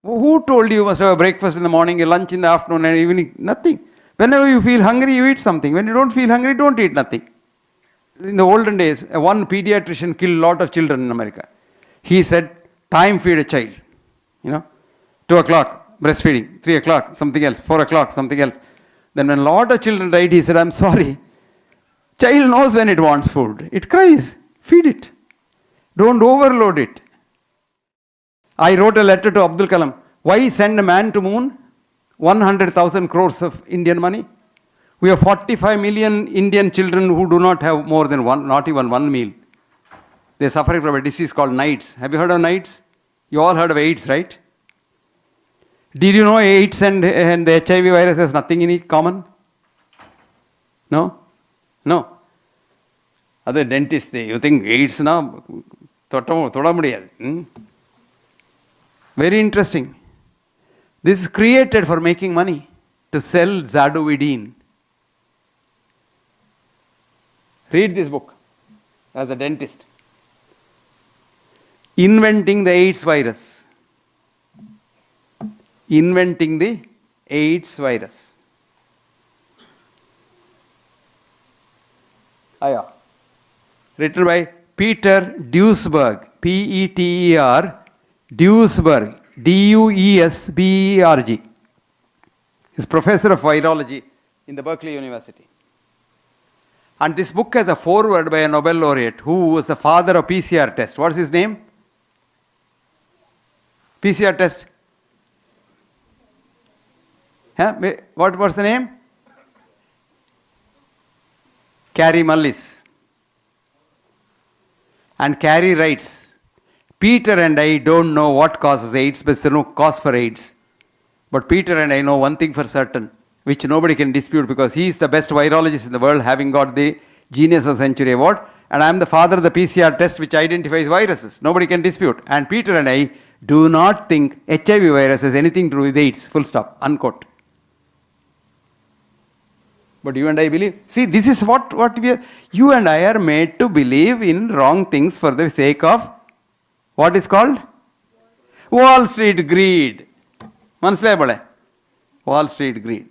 Who told you must have a breakfast in the morning, a lunch in the afternoon and evening? Nothing. Whenever you feel hungry, you eat something. When you don't feel hungry, don't eat nothing. In the olden days, one pediatrician killed a lot of children in America. He said, time feed a child. 2 o'clock, breastfeeding. 3 o'clock, something else. 4 o'clock, something else. Then when a lot of children died, he said, I'm sorry. Child knows when it wants food. It cries. Feed it. Don't overload it. I wrote a letter to Abdul Kalam. Why send a man to moon? 100,000 crores of Indian money. We have 45 million Indian children who do not have more than not even one meal. They are suffering from a disease called NIDS. Have you heard of NIDS? You all heard of AIDS, right? Did you know AIDS and the HIV virus has nothing in it common? No? No. Other dentists, you think AIDS na? Very interesting. This is created for making money, to sell Zadovidine. Read this book as a dentist. Inventing the AIDS virus. Inventing the AIDS virus. Written by Peter Duesberg. Peter Duesberg. Duesberg. He's professor of virology in the Berkeley University. And this book has a foreword by a Nobel laureate who was the father of PCR test. What's his name? PCR test. What was the name? Kary Mullis. And Kary writes, Peter and I don't know what causes AIDS, but there's no cause for AIDS. But Peter and I know one thing for certain, which nobody can dispute because he is the best virologist in the world, having got the Genius of the Century award. And I am the father of the PCR test which identifies viruses. Nobody can dispute. And Peter and I do not think HIV virus has anything to do with AIDS. Full stop. Unquote. But you and I believe. See, this is what we are. You and I are made to believe in wrong things for the sake of what is called? Wall Street greed. Wall Street greed.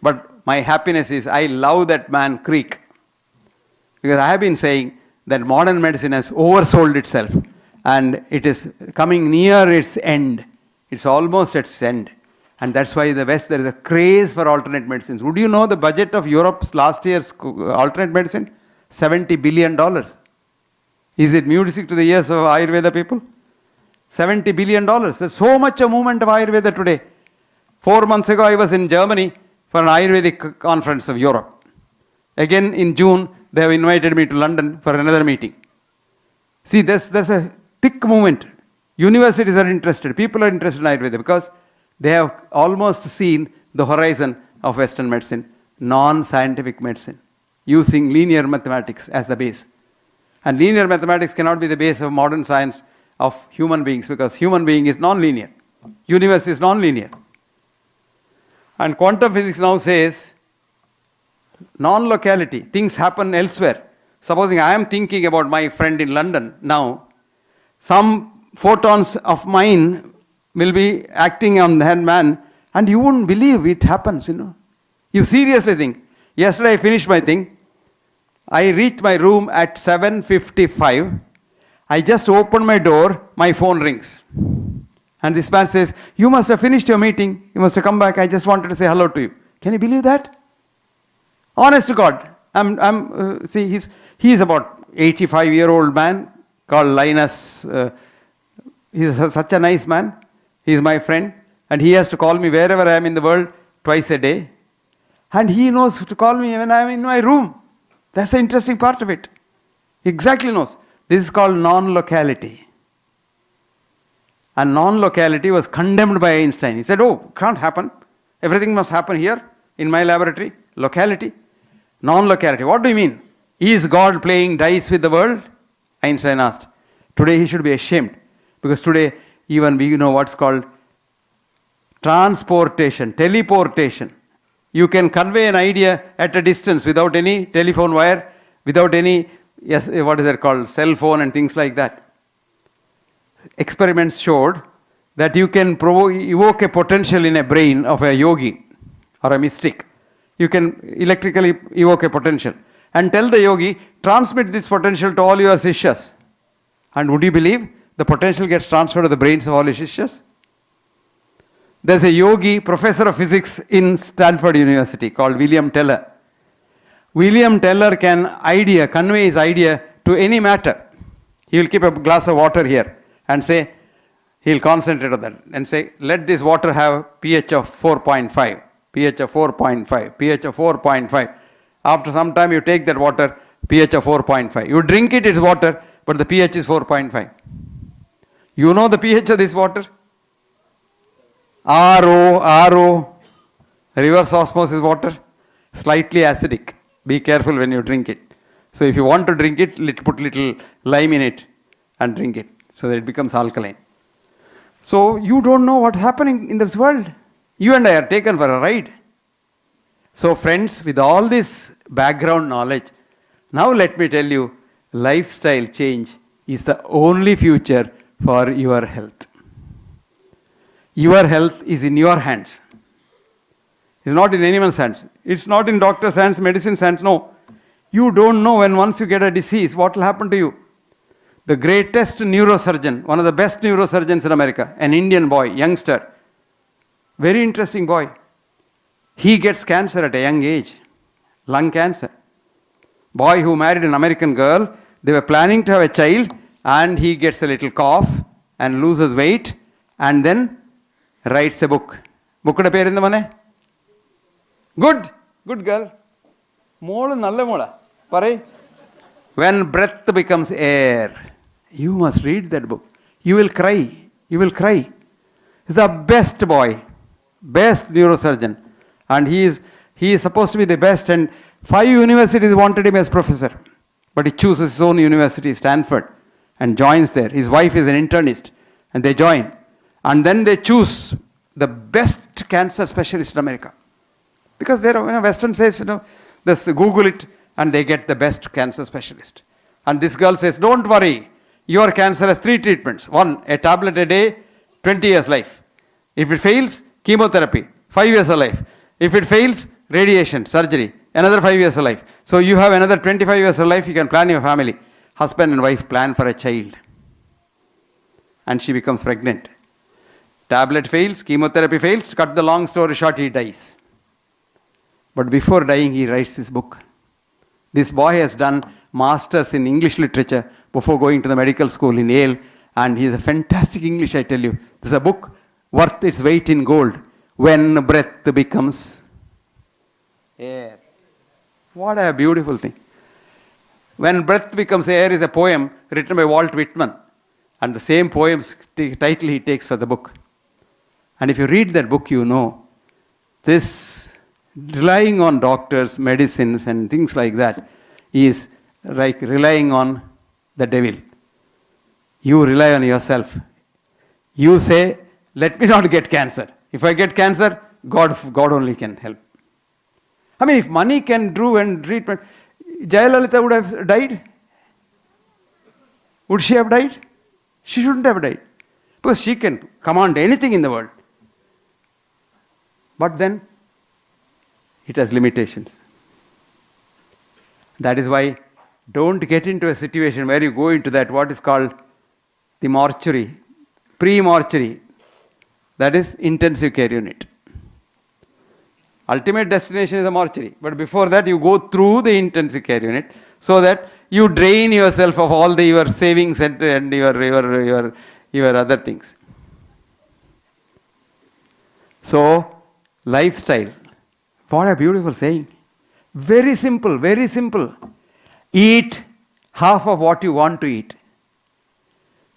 But my happiness is I love that man Creek. Because I have been saying that modern medicine has oversold itself. And it is coming near its end. It's almost at its end. And that's why in the West there is a craze for alternate medicines. Would you know the budget of Europe's last year's alternate medicine? $70 billion. Is it music to the ears of Ayurveda people? $70 billion. There's so much a movement of Ayurveda today. 4 months ago I was in Germany for an Ayurvedic conference of Europe. Again in June they have invited me to London for another meeting. See, there's a thick movement. Universities are interested. People are interested in Ayurveda because they have almost seen the horizon of Western medicine, non-scientific medicine, using linear mathematics as the base. And linear mathematics cannot be the base of modern science of human beings because human being is non-linear. Universe is non-linear. And quantum physics now says non-locality, things happen elsewhere. Supposing I am thinking about my friend in London now, some photons of mine will be acting on that man and you wouldn't believe it happens, You seriously think. Yesterday I finished my thing. I reached my room at 7:55. I just opened my door, my phone rings. And this man says, you must have finished your meeting. You must have come back. I just wanted to say hello to you. Can you believe that? Honest to God. He's about 85-year-old man called Linus. He's such a nice man. He's my friend. And he has to call me wherever I am in the world twice a day. And he knows to call me when I am in my room. That's the interesting part of it. He exactly knows. This is called non-locality. And non-locality was condemned by Einstein. He said, oh, can't happen. Everything must happen here in my laboratory. Locality. Non-locality. What do you mean? Is God playing dice with the world? Einstein asked. Today he should be ashamed. Because today even we know what's called transportation, teleportation. You can convey an idea at a distance without any telephone wire, without any, cell phone and things like that. Experiments showed that you can evoke a potential in a brain of a yogi or a mystic. You can electrically evoke a potential and tell the yogi, transmit this potential to all your sishyas. And would you believe the potential gets transferred to the brains of all your sishyas? There's a yogi, professor of physics in Stanford University called William Teller. William Teller can convey his idea to any matter. He will keep a glass of water here and say, he'll concentrate on that and say, let this water have pH of 4.5, pH of 4.5, pH of 4.5. After some time you take that water, pH of 4.5. You drink it, it's water, but the pH is 4.5. You know the pH of this water? RO, reverse osmosis water, slightly acidic. Be careful when you drink it. So if you want to drink it, put little lime in it and drink it so that it becomes alkaline. So you don't know what's happening in this world. You and I are taken for a ride. So friends, with all this background knowledge, now let me tell you, lifestyle change is the only future for your health. Your health is in your hands. It's not in anyone's hands. It's not in doctor's hands, medicine's hands, no. You don't know when once you get a disease, what will happen to you. The greatest neurosurgeon, one of the best neurosurgeons in America, an Indian boy, youngster, very interesting boy. He gets cancer at a young age, lung cancer. Boy who married an American girl, they were planning to have a child and he gets a little cough and loses weight and then writes a book. Bookkude per endu mane? Good girl. Molu nalle mola. Parai. When breath becomes air. You must read that book. You will cry. He's the best boy, best neurosurgeon. And he is supposed to be the best, and 5 universities wanted him as professor. But he chooses his own university, Stanford, and joins there. His wife is an internist, and they join. And then they choose the best cancer specialist in America. Because Western says, just Google it, and they get the best cancer specialist. And this girl says, don't worry, your cancer has 3 treatments. 1, a tablet a day, 20 years life. If it fails, chemotherapy, 5 years of life. If it fails, radiation, surgery, another 5 years of life. So you have another 25 years of life, you can plan your family. Husband and wife plan for a child. And she becomes pregnant. Tablet fails, chemotherapy fails, cut the long story short, he dies. But before dying, he writes this book. This boy has done masters in English literature before going to the medical school in Yale, and he is a fantastic English, I tell you. This is a book worth its weight in gold. When breath becomes air. What a beautiful thing. When breath becomes air is a poem written by Walt Whitman. And the same poem's title he takes for the book. And if you read that book, you know, this relying on doctors, medicines and things like that is like relying on the devil. You rely on yourself. You say, let me not get cancer. If I get cancer, God only can help. I mean, if money can do and treatment, Jayalalitha would have died. Would she have died? She shouldn't have died. Because she can command anything in the world. But then, it has limitations. That is why don't get into a situation where you go into that, what is called the mortuary, pre-mortuary. That is intensive care unit. Ultimate destination is the mortuary. But before that, you go through the intensive care unit so that you drain yourself of all your savings and your other things. So, lifestyle. What a beautiful saying. Very simple, very simple. Eat half of what you want to eat.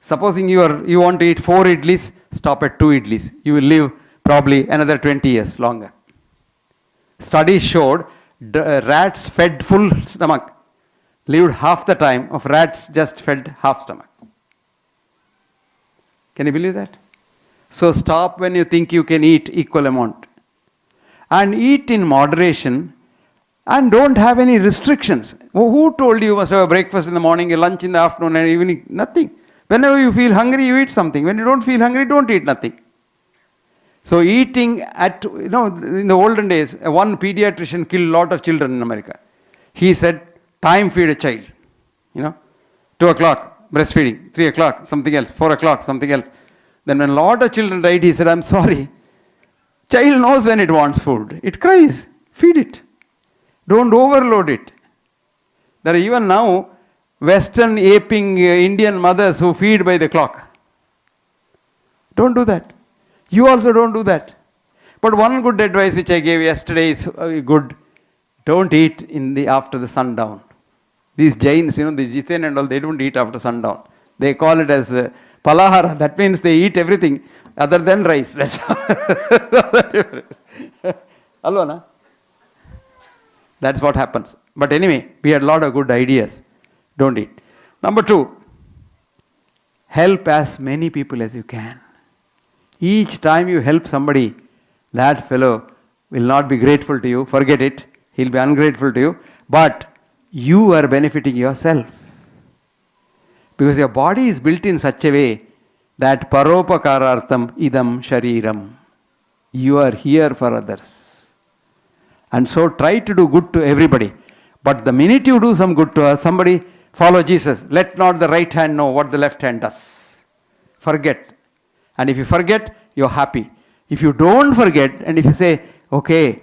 Supposing you want to eat 4 idlis, stop at 2 idlis. You will live probably another 20 years longer. Studies showed rats fed full stomach lived half the time of rats just fed half stomach. Can you believe that? So stop when you think you can eat equal amount. And eat in moderation and don't have any restrictions. Who told you must have a breakfast in the morning, a lunch in the afternoon and evening? Nothing. Whenever you feel hungry, you eat something. When you don't feel hungry, don't eat nothing. So eating in the olden days, one pediatrician killed a lot of children in America. He said, time feed a child. 2 o'clock, breastfeeding, 3 o'clock, something else, 4 o'clock, something else. Then when a lot of children died, he said, I'm sorry. Child knows when it wants food. It cries. Feed it. Don't overload it. There are even now Western aping Indian mothers who feed by the clock. Don't do that. You also don't do that. But one good advice which I gave yesterday is good. Don't eat after the sundown. These Jains, the Jiten and all, they don't eat after sundown. They call it as palahara. That means they eat everything other than rice. That's Alvana? That's what happens. But anyway, we had a lot of good ideas. Don't eat. Number 2, help as many people as you can. Each time you help somebody, that fellow will not be grateful to you. Forget it. He'll be ungrateful to you. But you are benefiting yourself. Because your body is built in such a way that paropakarartham idam shariram. You are here for others. And so try to do good to everybody. But the minute you do some good to somebody, follow Jesus. Let not the right hand know what the left hand does. Forget. And if you forget, you're happy. If you don't forget, and if you say, okay,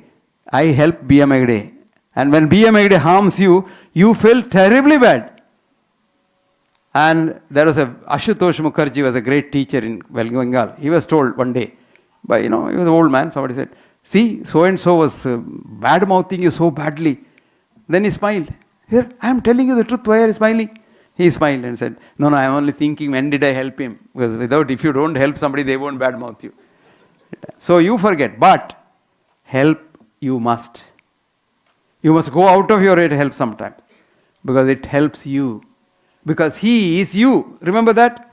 I help B.M. Hegde, and when B.M. Hegde harms you, you feel terribly bad. And there was Ashutosh Mukherjee was a great teacher in Bengal. He was told one day, by he was an old man, somebody said, see, so-and-so was bad-mouthing you so badly. Then he smiled. Here, I am telling you the truth, why are you smiling? He smiled and said, no, I am only thinking, when did I help him? Because if you don't help somebody, they won't badmouth you. So you forget, but help you must. You must go out of your way to help sometimes. Because it helps you. Because he is you. Remember that?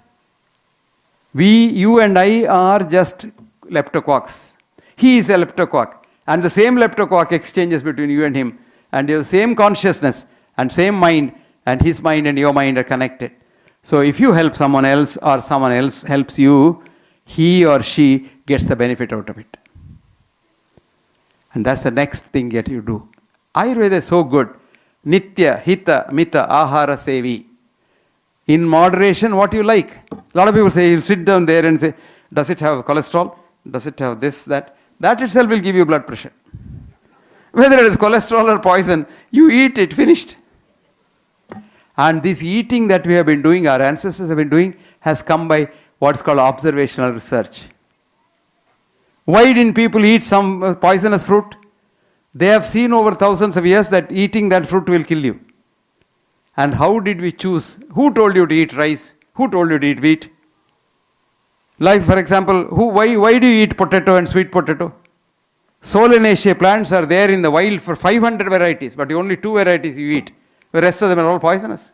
You and I are just leptoquarks. He is a leptoquark. And the same leptoquark exchanges between you and him. And you have the same consciousness and same mind. And his mind and your mind are connected. So if you help someone else or someone else helps you, he or she gets the benefit out of it. And that's the next thing that you do. Ayurveda is so good. Nitya, hita, mita, ahara, sevi. In moderation, what you like. A lot of people say, you'll sit down there and say, does it have cholesterol? Does it have this, that? That itself will give you blood pressure. Whether it is cholesterol or poison, you eat it, finished. And this eating that we have been doing, our ancestors have been doing, has come by what's called observational research. Why didn't people eat some poisonous fruit? They have seen over thousands of years that eating that fruit will kill you. And how did we choose? Who told you to eat rice? Who told you to eat wheat? Like for example, why do you eat potato and sweet potato? Solanaceae plants are there in the wild for 500 varieties, but only 2 varieties you eat. The rest of them are all poisonous.